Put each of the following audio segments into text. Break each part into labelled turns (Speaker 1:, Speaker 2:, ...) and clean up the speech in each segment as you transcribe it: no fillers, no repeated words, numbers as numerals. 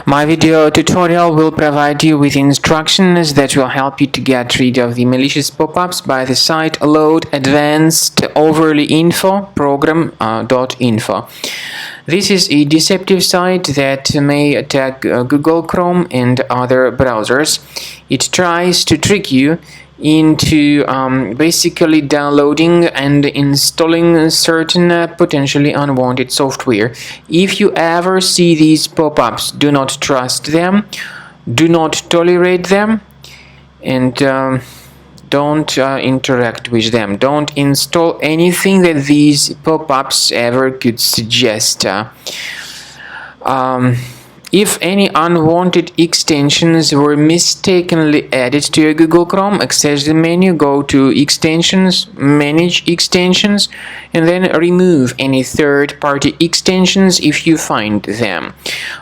Speaker 1: My video tutorial will provide you with instructions that will help you to get rid of the malicious pop-ups by the site Loadadvancedoverlyinfo-program.info. This is a deceptive site that may attack Google Chrome and other browsers. It tries to trick you into basically downloading and installing certain potentially unwanted software. If you ever see these pop-ups, do not trust them, do not tolerate them, and don't interact with them. Don't install anything that these pop-ups ever could suggest. If any unwanted extensions were mistakenly added to your Google Chrome, access the menu, go to Extensions, Manage Extensions, and then remove any third-party extensions if you find them.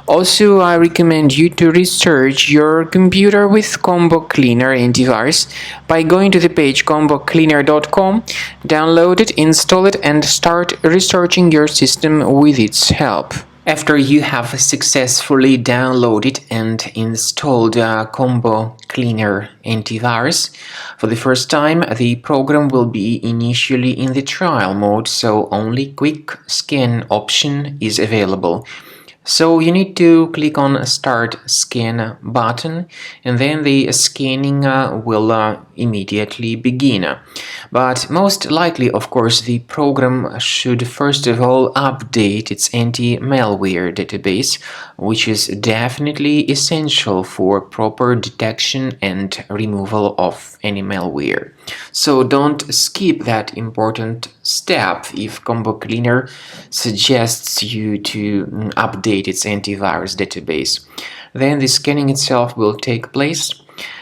Speaker 1: Also, I recommend you to research your computer with Combo Cleaner antivirus by going to the page combocleaner.com, download it, install it, and start researching your system with its help. After you have successfully downloaded and installed Combo Cleaner antivirus, for the first time the program will be initially in the trial mode, so only quick scan option is available. So you need to click on Start Scan button, and then the scanning will immediately begin. But most likely, of course, the program should first of all update its anti-malware database, which is definitely essential for proper detection and removal of any malware. So don't skip that important step if Combo Cleaner suggests you to update its antivirus database. Then the scanning itself will take place.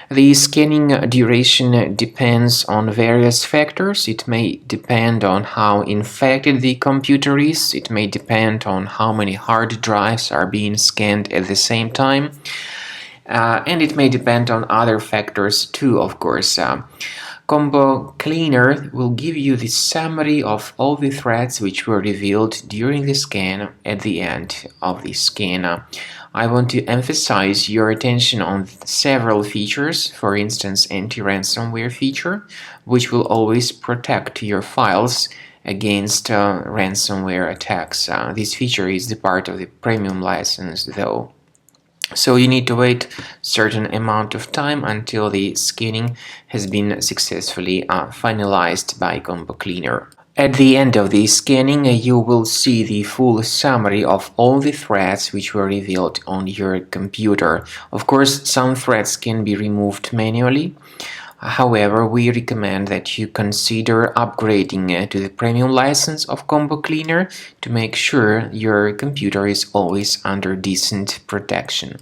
Speaker 1: The scanning duration depends on various factors. It may depend on how infected the computer is. It may depend on how many hard drives are being scanned at the same time. And it may depend on other factors too, of course. Combo Cleaner will give you the summary of all the threats which were revealed during the scan at the end of the scan. I want to emphasize your attention on several features, for instance, anti-ransomware feature, which will always protect your files against ransomware attacks. This feature is the part of the premium license, though. So you need to wait a certain amount of time until the scanning has been successfully finalized by Combo Cleaner. At the end of the scanning, you will see the full summary of all the threats which were revealed on your computer. Of course, some threats can be removed manually. However, we recommend that you consider upgrading to the premium license of Combo Cleaner to make sure your computer is always under decent protection.